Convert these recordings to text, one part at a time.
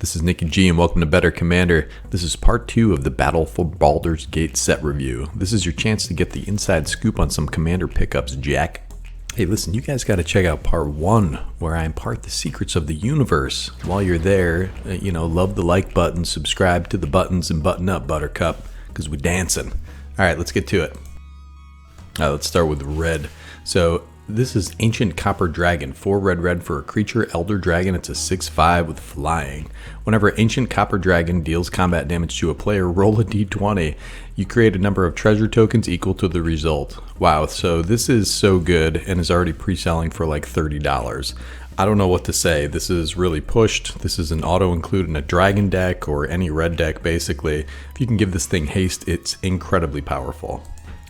This is Nicky G and welcome to Better Commander. This is part 2 of the Battle for Baldur's Gate set review. This is your chance to get the inside scoop on some commander pickups, Jack. Hey listen, you guys gotta check out part 1 where I impart the secrets of the universe. While you're there, love the like button, subscribe to the buttons, and button up, Buttercup, because we're dancing. Alright, let's get to it. Let's start with red. So this is Ancient Copper Dragon, 4 red for a creature, Elder Dragon. It's a 6/5 with flying. Whenever Ancient Copper Dragon deals combat damage to a player, roll a d20. You create a number of treasure tokens equal to the result. Wow, so this is so good and is already pre-selling for like $30. I don't know what to say. This is really pushed. This is an auto-include in a dragon deck or any red deck basically. If you can give this thing haste, it's incredibly powerful.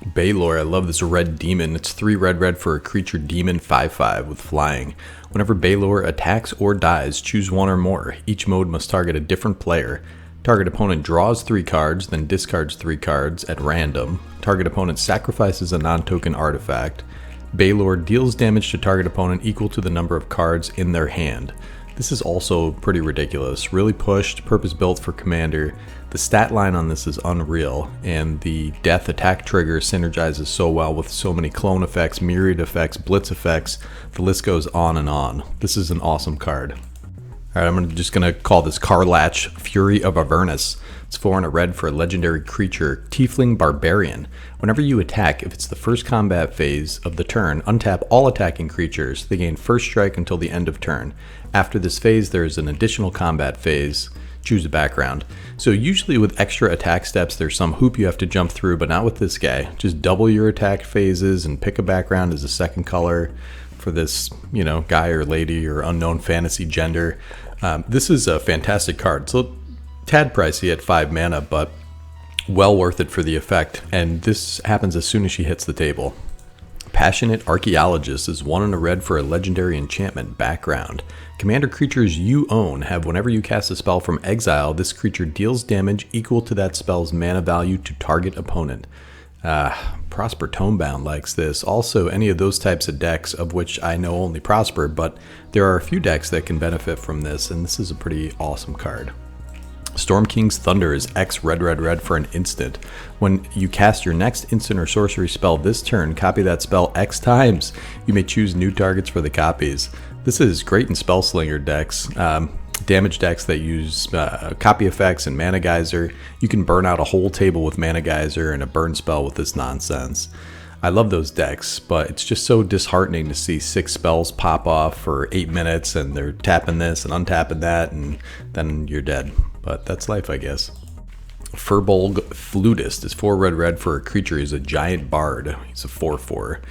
Baldur, I love this red demon. It's 3 red for a creature demon, 5/5 with flying. Whenever Baldur attacks or dies, choose one or more. Each mode must target a different player. Target opponent draws 3 cards, then discards 3 cards at random. Target opponent sacrifices a non-token artifact. Baldur deals damage to target opponent equal to the number of cards in their hand. This is also pretty ridiculous. Really pushed, purpose-built for Commander. The stat line on this is unreal, and the death attack trigger synergizes so well with so many clone effects, myriad effects, blitz effects. The list goes on and on. This is an awesome card. Alright, I'm just going to call this Karlach, Fury of Avernus. It's 4 and a red for a legendary creature, Tiefling Barbarian. Whenever you attack, if it's the first combat phase of the turn, untap all attacking creatures. They gain first strike until the end of turn. After this phase, there is an additional combat phase. Choose a background. So usually with extra attack steps, there's some hoop you have to jump through, but not with this guy. Just double your attack phases and pick a background as a second color for this, guy or lady or unknown fantasy gender. This is a fantastic card. It's a tad pricey at 5 mana, but well worth it for the effect. And this happens as soon as she hits the table. Passionate Archaeologist is 1 and a red for a legendary enchantment background. Commander creatures you own have whenever you cast a spell from exile, this creature deals damage equal to that spell's mana value to target opponent. Prosper Tomebound likes this. Also, any of those types of decks, of which I know only Prosper, but there are a few decks that can benefit from this, and this is a pretty awesome card. Storm King's Thunder is X red for an instant. When you cast your next instant or sorcery spell this turn, copy that spell X times. You may choose new targets for the copies. This is great in Spellslinger decks, damage decks that use copy effects and Mana Geyser. You can burn out a whole table with Mana Geyser and a burn spell with this nonsense. I love those decks, but it's just so disheartening to see 6 spells pop off for 8 minutes and they're tapping this and untapping that and then you're dead. But that's life, I guess. Firbolg Flutist is 4 red for a creature. He's a giant bard. He's a 4/4.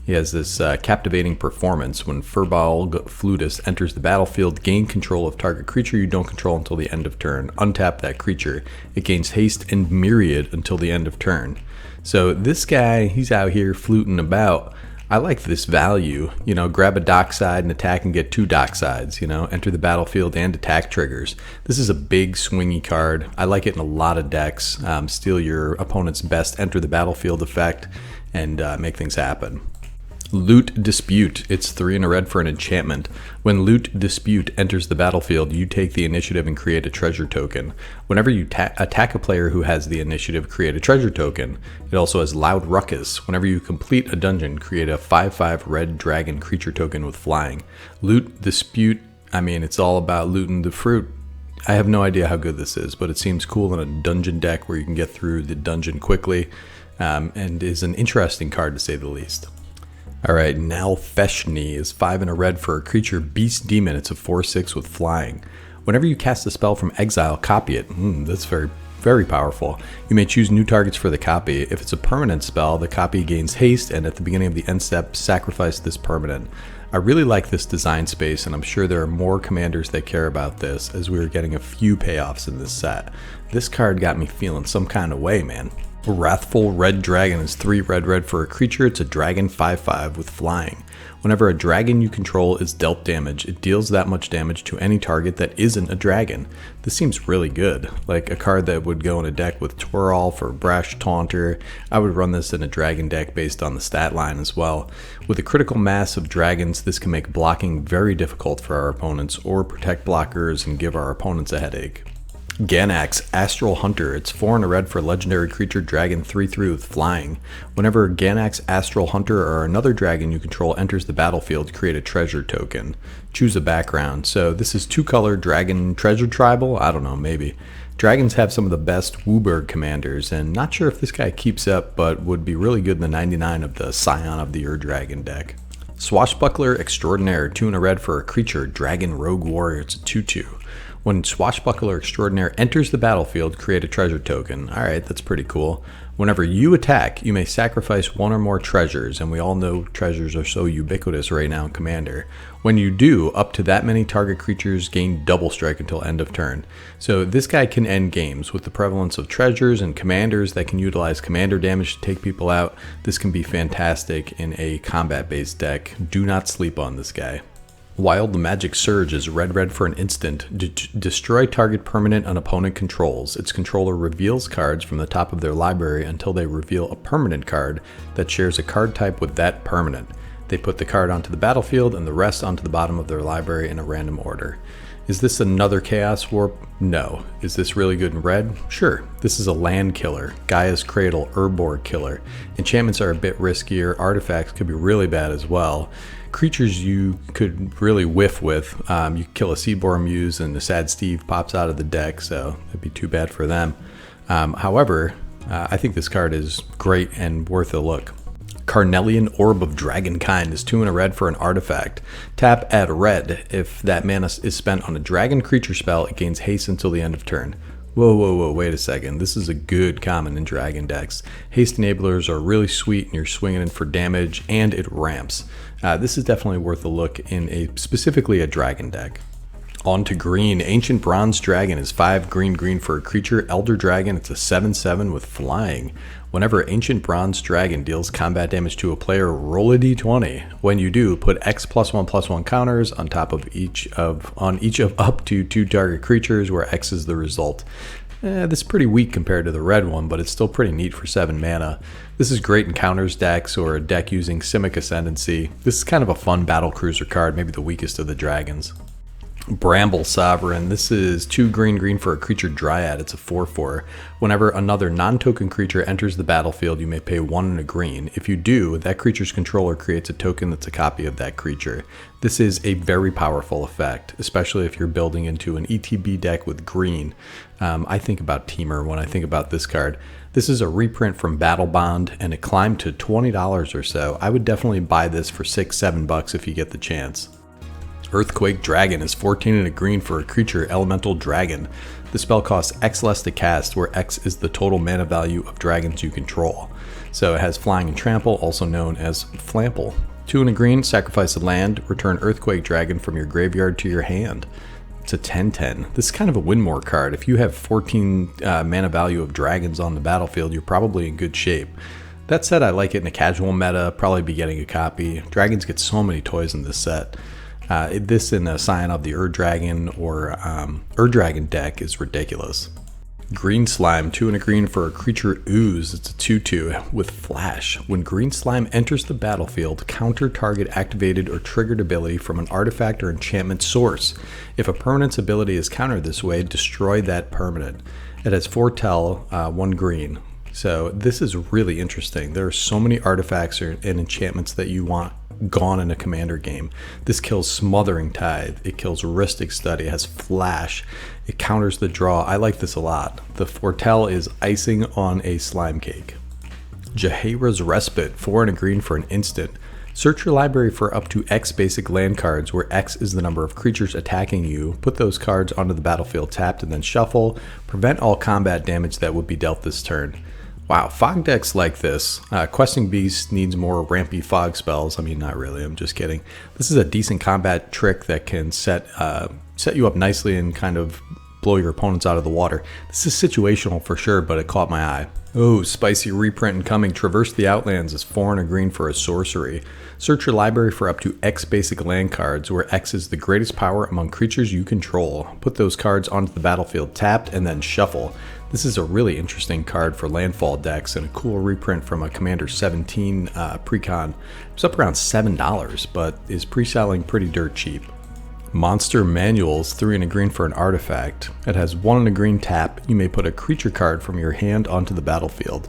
He has this captivating performance. When Firbolg Flutist enters the battlefield, gain control of target creature you don't control until the end of turn. Untap that creature. It gains haste and myriad until the end of turn. So this guy, he's out here fluting about. I like this value. Grab a dockside and attack and get 2 docksides. Enter the battlefield and attack triggers. This is a big swingy card. I like it in a lot of decks. Steal your opponent's best enter the battlefield effect and make things happen. Loot Dispute. It's 3 and a red for an enchantment. When Loot Dispute enters the battlefield, you take the initiative and create a treasure token. Whenever you attack a player who has the initiative, create a treasure token. It also has Loud Ruckus. Whenever you complete a dungeon, create a 5/5 red dragon creature token with flying. Loot Dispute, it's all about looting the fruit. I have no idea how good this is, but it seems cool in a dungeon deck where you can get through the dungeon quickly, and is an interesting card to say the least. Alright, now Feshni is 5 and a red for a creature, Beast Demon. It's a 4/6 with flying. Whenever you cast a spell from exile, copy it. That's very powerful. You may choose new targets for the copy. If it's a permanent spell, the copy gains haste, and at the beginning of the end step, sacrifice this permanent. I really like this design space, and I'm sure there are more commanders that care about this, as we are getting a few payoffs in this set. This card got me feeling some kind of way, man. Wrathful Red Dragon is 3 red for a creature. It's a dragon 5/5 with flying. Whenever a dragon you control is dealt damage, it deals that much damage to any target that isn't a dragon. This seems really good, like a card that would go in a deck with Twirl for Brash Taunter. I would run this in a dragon deck based on the stat line as well. With a critical mass of dragons, this can make blocking very difficult for our opponents or protect blockers and give our opponents a headache. Ganas, Astral Hunter. It's 4 and a red for a legendary creature dragon 3/3 with flying. Whenever Ganas, Astral Hunter, or another dragon you control enters the battlefield, create a treasure token. Choose a background. So this is 2-color dragon treasure tribal? I don't know, maybe. Dragons have some of the best Wooburg commanders, and not sure if this guy keeps up, but would be really good in the 99 of the Scion of the Dragon deck. Swashbuckler Extraordinaire, 2 and a red for a creature dragon rogue warrior. It's a 2/2. When Swashbuckler Extraordinaire enters the battlefield, create a treasure token. Alright, that's pretty cool. Whenever you attack, you may sacrifice 1 or more treasures, and we all know treasures are so ubiquitous right now in Commander. When you do, up to that many target creatures gain double strike until end of turn. So this guy can end games. With the prevalence of treasures and commanders that can utilize commander damage to take people out, this can be fantastic in a combat-based deck. Do not sleep on this guy. Wild Magic Surge is red for an instant. Destroy target permanent an opponent controls. Its controller reveals cards from the top of their library until they reveal a permanent card that shares a card type with that permanent. They put the card onto the battlefield and the rest onto the bottom of their library in a random order. Is this another Chaos Warp? No. Is this really good in red? Sure. This is a land killer. Gaia's Cradle, Urborg killer. Enchantments are a bit riskier. Artifacts could be really bad as well. Creatures you could really whiff with. You kill a Seedborn Muse and the Sad Steve pops out of the deck, so that'd be too bad for them. However, I think this card is great and worth a look. Carnelian Orb of Dragonkind is 2 and a red for an artifact. Tap, add red. If that mana is spent on a dragon creature spell, it gains haste until the end of turn. Whoa, wait a second. This is a good common in dragon decks. Haste enablers are really sweet and you're swinging in for damage, and it ramps. This is definitely worth a look in specifically a dragon deck. On to green. Ancient Bronze Dragon is 5 green for a creature. Elder Dragon, it's a 7/7 with flying. Whenever Ancient Bronze Dragon deals combat damage to a player, roll a d20. When you do, put X +1/+1 counters on top of each of up to 2 target creatures, where X is the result. This is pretty weak compared to the red one, but it's still pretty neat for 7 mana. This is great in counters decks or a deck using Simic Ascendancy. This is kind of a fun battle cruiser card, maybe the weakest of the dragons. Bramble Sovereign. This is 2 green for a creature dryad. It's a 4/4. Whenever another non-token creature enters the battlefield, you may pay 1 and a green. If you do, that creature's controller creates a token that's a copy of that creature. This is a very powerful effect, especially if you're building into an ETB deck with green. I think about Teamer when I think about this card. This is a reprint from Battle Bond, and it climbed to $20 or so. I would definitely buy this for $6-7 if you get the chance. Earthquake Dragon is 14 and a green for a creature elemental dragon. The spell costs X less to cast, where X is the total mana value of dragons you control. So it has flying and trample, also known as flample. 2 and a green, sacrifice a land, return Earthquake Dragon from your graveyard to your hand. It's a 10/10. This is kind of a win more card. If you have 14 mana value of dragons on the battlefield, you're probably in good shape. That said, I like it in a casual meta, probably be getting a copy. Dragons get so many toys in this set. This in a Scion of the Dragon or Dragon deck is ridiculous. Green Slime, 2 and a green for a creature ooze. It's a 2/2 with flash. When Green Slime enters the battlefield, counter target activated or triggered ability from an artifact or enchantment source. If a permanent's ability is countered this way, destroy that permanent. It has foretell, 1 green. So this is really interesting. There are so many artifacts and enchantments that you want gone in a commander game. This kills Smothering Tithe, it kills Ristic Study, it has flash, it counters the draw. I like this a lot. The foretell is icing on a slime cake. Jaheira's Respite, 4 and a green for an instant. Search your library for up to X basic land cards, where X is the number of creatures attacking you. Put those cards onto the battlefield tapped and then shuffle. Prevent all combat damage that would be dealt this turn. Wow, fog decks like this. Questing Beast needs more rampy fog spells. I mean, not really, I'm just kidding. This is a decent combat trick that can set you up nicely and kind of blow your opponents out of the water. This is situational for sure, but it caught my eye. Oh, spicy reprint incoming. Traverse the Outlands is 4 and a green for a sorcery. Search your library for up to X basic land cards, where X is the greatest power among creatures you control. Put those cards onto the battlefield tapped and then shuffle. This is a really interesting card for landfall decks and a cool reprint from a Commander 17 precon. It's up around $7, but is pre-selling pretty dirt cheap. Monster Manuals, 3 and a green for an artifact. It has 1 and a green tap. You may put a creature card from your hand onto the battlefield.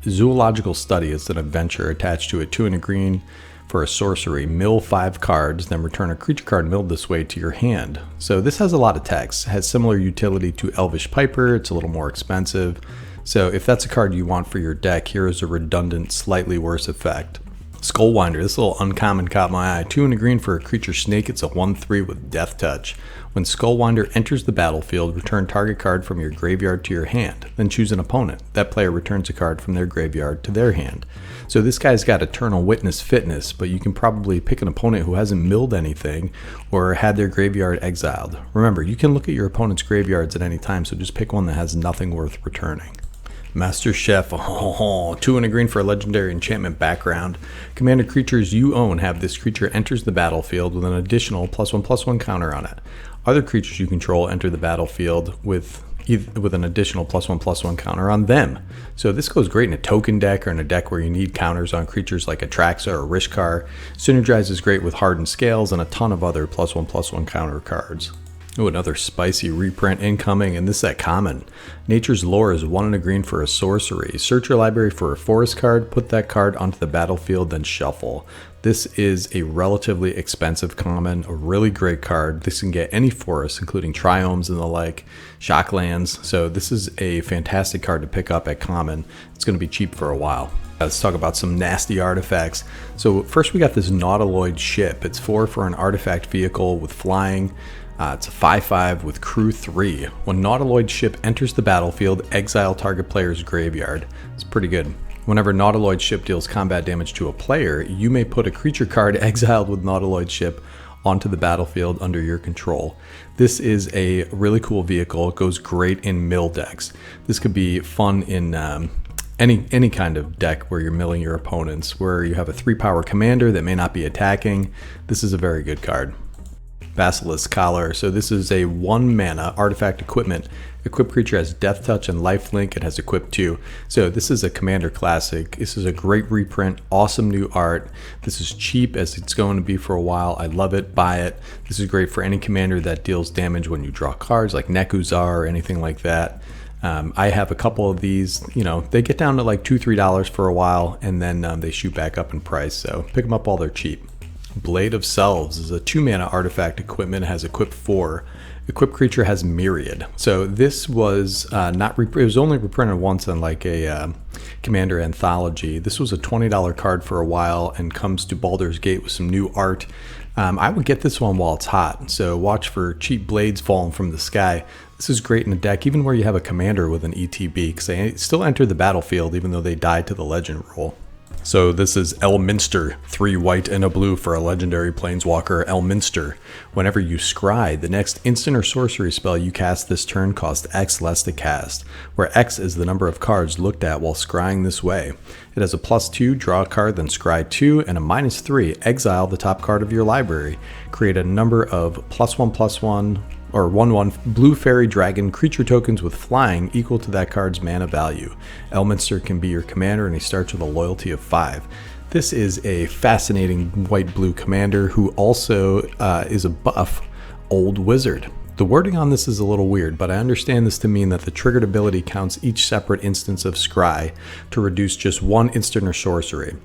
Zoological Study is an adventure attached to a 2 and a green for a sorcery. Mill 5 cards, then return a creature card milled this way to your hand. So this has a lot of text. It has similar utility to Elvish Piper. It's a little more expensive. So if that's a card you want for your deck, here is a redundant, slightly worse effect. Skullwinder, this little uncommon caught my eye. 2 and a green for a creature snake. It's a 1/3 with Death Touch. When Skullwinder enters the battlefield, return target card from your graveyard to your hand. Then choose an opponent. That player returns a card from their graveyard to their hand. So this guy's got Eternal Witness Fitness, but you can probably pick an opponent who hasn't milled anything or had their graveyard exiled. Remember, you can look at your opponent's graveyards at any time, so just pick one that has nothing worth returning. Master Chef, 2 and a green for a legendary enchantment background. Commander creatures you own have this creature enters the battlefield with an additional +1/+1 counter on it. Other creatures you control enter the battlefield with an additional +1/+1 counter on them. So this goes great in a token deck or in a deck where you need counters on creatures like Atraxa or Rishkar. Synergizes great with Hardened Scales and a ton of other +1/+1 counter cards. Oh, another spicy reprint incoming, and this is at common. Nature's Lore is 1 and a green for a sorcery. Search your library for a forest card, put that card onto the battlefield, then shuffle. This is a relatively expensive common, a really great card. This can get any forest, including triomes and the like, shocklands. So this is a fantastic card to pick up at common. It's going to be cheap for a while. Let's talk about some nasty artifacts. So first we got this Nautiloid ship. It's 4 for an artifact vehicle with flying. It's a 5/5 with crew 3. When Nautiloid ship enters the battlefield, exile target player's graveyard. It's pretty good. Whenever Nautiloid ship deals combat damage to a player, you may put a creature card exiled with Nautiloid ship onto the battlefield under your control. This is a really cool vehicle. It goes great in mill decks. This could be fun in any kind of deck where you're milling your opponents, where you have a 3-power commander that may not be attacking. This is a very good card. Basilisk Collar. So this is a 1 mana artifact equipment. Equipped creature has Death Touch and Lifelink. It has Equip 2. So this is a commander classic. This is a great reprint. Awesome new art. This is cheap as it's going to be for a while. I love it. Buy it. This is great for any commander that deals damage when you draw cards like Nekuzar or anything like that. I have a couple of these. You know, they get down to like $2-3 for a while, and then they shoot back up in price. So pick them up while they're cheap. Blade of Selves is a 2 mana artifact equipment. It has Equip 4. Equipped creature has Myriad. So this was it was only reprinted once in like a Commander anthology. This was a $20 card for a while and comes to Baldur's Gate with some new art. I would get this one while it's hot. So watch for cheap blades falling from the sky. This is great in a deck, even where you have a commander with an ETB, because they still enter the battlefield even though they die to the legend roll. So this is Elminster, 3 white and a blue for a legendary planeswalker, Elminster. Whenever you scry, the next instant or sorcery spell you cast this turn costs X less to cast, where X is the number of cards looked at while scrying this way. It has a +2, draw a card, then scry 2, and a -3, exile the top card of your library. Create a number of +1/+1 or 1/1 blue fairy dragon creature tokens with flying equal to that card's mana value. Elminster can be your commander, and he starts with a loyalty of 5. This is a fascinating white-blue commander who also is a buff old wizard. The wording on this is a little weird, but I understand this to mean that the triggered ability counts each separate instance of scry to reduce just 1 instant or sorcery.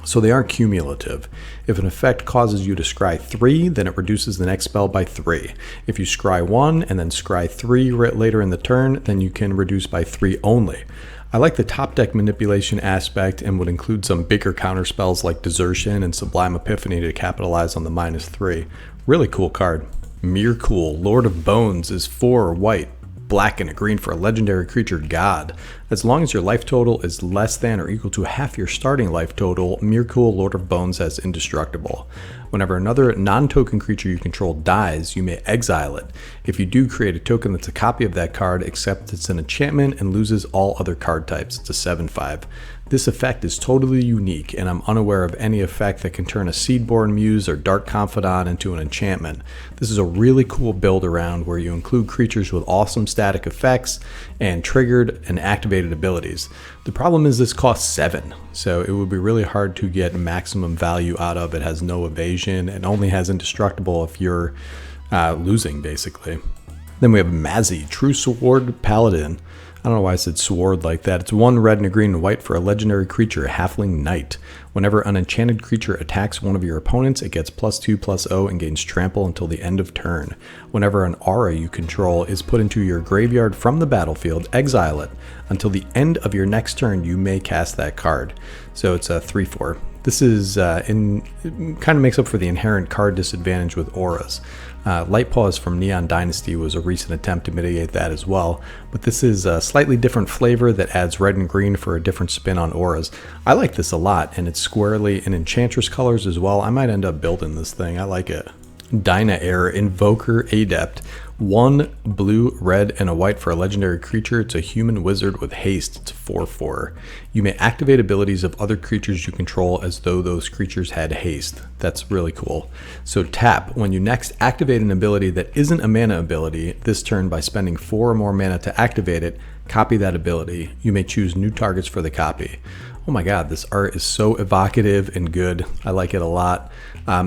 So they aren't cumulative. If an effect causes you to scry 3, then it reduces the next spell by 3. If you scry 1 and then scry 3 later in the turn, then you can reduce by 3 only. I like the top deck manipulation aspect and would include some bigger counter spells like Desertion and Sublime Epiphany to capitalize on the -3. Really cool card. Mirkul, Lord of Bones, is 4 white. black and a green for a legendary creature god. As long as your life total is less than or equal to half your starting life total, Mirkul, Lord of Bones has indestructible. Whenever another non-token creature you control dies, you may exile it. If you do, create a token that's a copy of that card, except it's an enchantment and loses all other card types. It's a 7/5. This effect is totally unique, and I'm unaware of any effect that can turn a Seedborn Muse or Dark Confidant into an enchantment. This is a really cool build around where you include creatures with awesome static effects and triggered and activated abilities. The problem is this costs 7, so it would be really hard to get maximum value out of. It has no evasion and only has indestructible if you're losing, basically. Then we have Mazzy, Truesword Paladin. I don't know why I said sword like that. It's 1 red and a green and white for a legendary creature, Halfling Knight. Whenever an enchanted creature attacks one of your opponents, it gets +2/+0 and gains trample until the end of turn. Whenever an aura you control is put into your graveyard from the battlefield, exile it. Until the end of your next turn, you may cast that card. So it's a 3/4. This is kind of makes up for the inherent card disadvantage with auras. Light Paws from Neon Dynasty was a recent attempt to mitigate that as well, but this is a slightly different flavor that adds red and green for a different spin on auras. I like this a lot, and it's squarely in Enchantress colors as well. I might end up building this thing. I like it. Dynaheir, Invoker Adept. 1 blue, red, and a white for a legendary creature. It's a human wizard with haste. It's 4/4. You may activate abilities of other creatures you control as though those creatures had haste. That's really cool. So tap. When you next activate an ability that isn't a mana ability this turn by spending 4 or more mana to activate it, copy that ability. You may choose new targets for the copy. Oh my god, this art is so evocative and good. I like it a lot.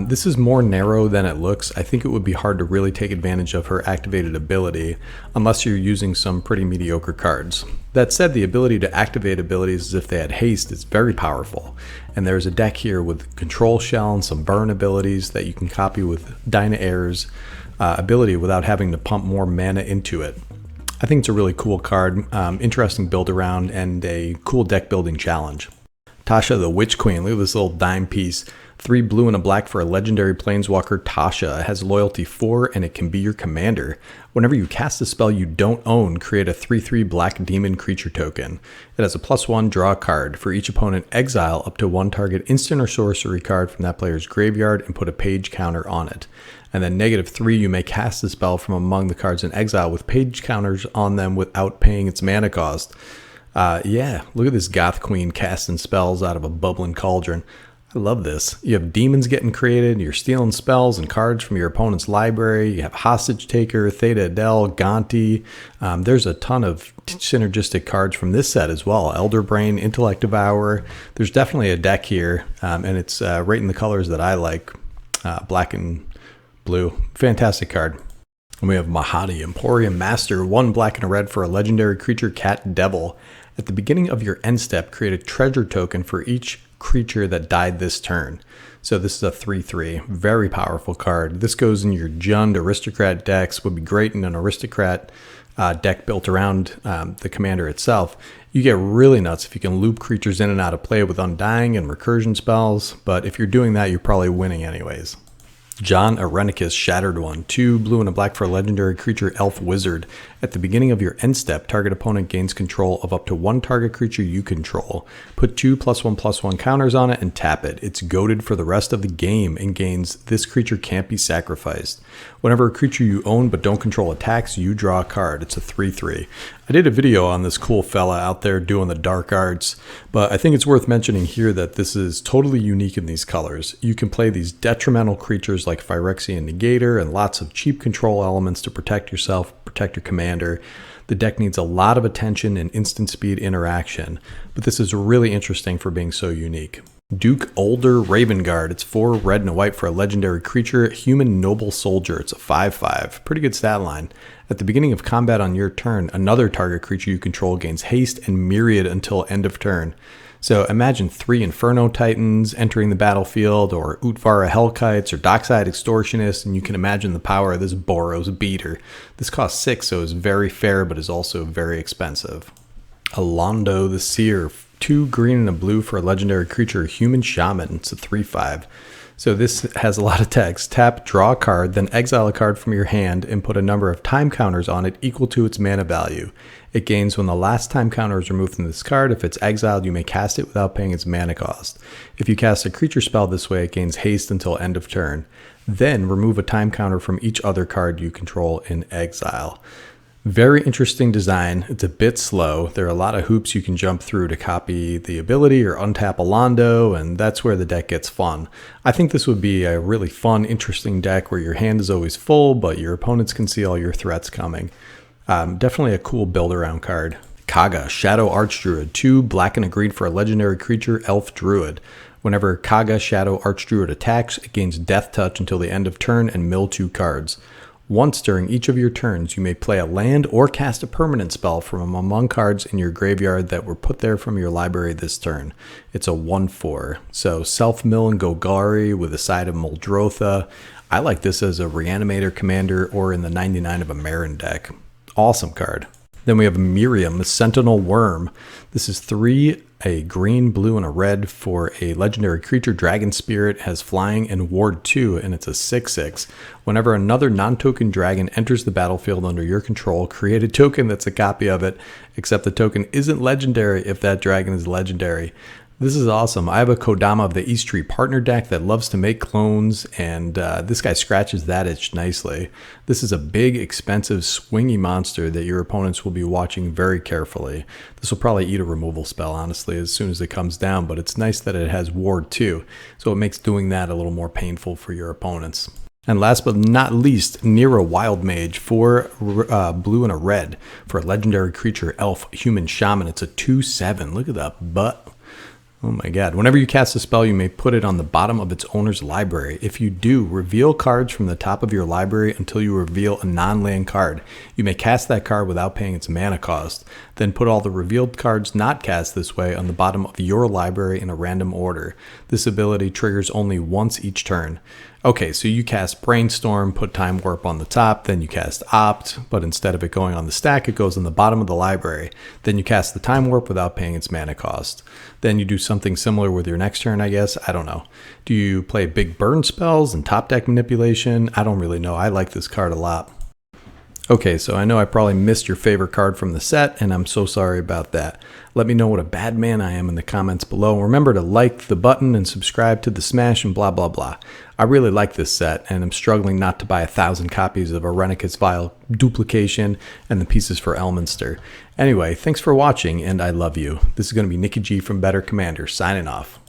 This is more narrow than it looks. I think it would be hard to really take advantage of her activated ability unless you're using some pretty mediocre cards. That said, the ability to activate abilities as if they had haste is very powerful. And there's a deck here with Control Shell and some burn abilities that you can copy with Dynaheir's ability without having to pump more mana into it. I think it's a really cool card, interesting build around, and a cool deck building challenge. Tasha the Witch Queen, look at this little dime piece. 3 blue and a black for a legendary planeswalker, Tasha. It has loyalty 4 and it can be your commander. Whenever you cast a spell you don't own, create a 3/3 black demon creature token. It has a +1 draw card. For each opponent, exile up to 1 target instant or sorcery card from that player's graveyard and put a page counter on it. And then -3, you may cast the spell from among the cards in exile with page counters on them without paying its mana cost. Yeah, look at this Goth Queen casting spells out of a bubbling cauldron. I love this. You have demons getting created, you're stealing spells and cards from your opponent's library, you have Hostage Taker, Theta Adel, Gonti. There's a ton of synergistic cards from this set as well. Elder Brain, Intellect Devourer. There's definitely a deck here, and it's right in the colors that I like, black and blue. Fantastic card. And we have Mahadi, Emporium Master, 1 black and a red for a legendary creature, Cat Devil. At the beginning of your end step, create a treasure token for each creature that died this turn. So this is a 3/3, very powerful card. This goes in your Jund Aristocrat decks, would be great in an Aristocrat deck built around the commander itself. You get really nuts if you can loop creatures in and out of play with Undying and recursion spells, but if you're doing that, you're probably winning anyways. John Arenicus, Shattered One, 2 blue and a black for a legendary creature, Elf Wizard. At the beginning of your end step, target opponent gains control of up to 1 target creature you control. Put 2 +1/+1 counters on it and tap it. It's goaded for the rest of the game and gains this creature can't be sacrificed. Whenever a creature you own but don't control attacks, you draw a card. It's a 3/3. I did a video on this cool fella out there doing the dark arts, but I think it's worth mentioning here that this is totally unique in these colors. You can play these detrimental creatures like Phyrexian Negator and lots of cheap control elements to protect yourself, protect your commander. The deck needs a lot of attention and instant speed interaction, but this is really interesting for being so unique. Duke Older Ravenguard. It's 4 red and a white for a legendary creature, Human Noble Soldier. It's a 5/5. Pretty good stat line. At the beginning of combat on your turn, another target creature you control gains haste and myriad until end of turn. So imagine 3 Inferno Titans entering the battlefield, or Utvara Hellkites, or Dockside Extortionists, and you can imagine the power of this Boros Beater. This costs 6, so it's very fair, but is also very expensive. Alondo the Seer. 2 green and a blue for a legendary creature, Human Shaman. It's a 3/5. So this has a lot of text. Tap, draw a card, then exile a card from your hand and put a number of time counters on it equal to its mana value. It gains when the last time counter is removed from this card. If it's exiled, you may cast it without paying its mana cost. If you cast a creature spell this way, it gains haste until end of turn. Then remove a time counter from each other card you control in exile. Very interesting design. It's a bit slow. There are a lot of hoops you can jump through to copy the ability or untap a Londo, and that's where the deck gets fun. I think this would be a really fun, interesting deck where your hand is always full, but your opponents can see all your threats coming. Definitely a cool build-around card. Kaga, Shadow Archdruid, 2 black and a green for a legendary creature, Elf Druid. Whenever Kaga, Shadow Archdruid attacks, it gains Death Touch until the end of turn and mill 2 cards. Once during each of your turns, you may play a land or cast a permanent spell from among cards in your graveyard that were put there from your library this turn. It's a 1/4. So Self-Mill and Golgari with a side of Muldrotha. I like this as a Reanimator commander or in the 99 of a Marin deck. Awesome card. Then we have Miriam, the Sentinel Worm. This is 3, a green, blue, and a red for a legendary creature. Dragon Spirit, has flying and ward 2, and it's a 6/6. Whenever another non-token dragon enters the battlefield under your control, create a token that's a copy of it, except the token isn't legendary if that dragon is legendary. This is awesome. I have a Kodama of the East Tree partner deck that loves to make clones, and this guy scratches that itch nicely. This is a big, expensive, swingy monster that your opponents will be watching very carefully. This will probably eat a removal spell, honestly, as soon as it comes down, but it's nice that it has ward too, so it makes doing that a little more painful for your opponents. And last but not least, Neera Wild Mage, 4 blue and a red for a legendary creature, Elf Human Shaman. It's a 2/7. Look at that butt. Oh my god. Whenever you cast a spell, you may put it on the bottom of its owner's library. If you do, reveal cards from the top of your library until you reveal a non-land card. You may cast that card without paying its mana cost. Then put all the revealed cards not cast this way on the bottom of your library in a random order. This ability triggers only once each turn. Okay, so you cast Brainstorm, put Time Warp on the top, then you cast Opt, but instead of it going on the stack, it goes on the bottom of the library. Then you cast the Time Warp without paying its mana cost. Then you do something similar with your next turn, I guess. I don't know. Do you play big burn spells and top deck manipulation? I don't really know. I like this card a lot. Okay, so I know I probably missed your favorite card from the set, and I'm so sorry about that. Let me know what a bad man I am in the comments below. Remember to like the button and subscribe to the Smash and blah, blah, blah. I really like this set, and I'm struggling not to buy 1,000 copies of Irenicus Vial Duplication and the pieces for Elminster. Anyway, thanks for watching, and I love you. This is going to be Nikki G from Better Commander, signing off.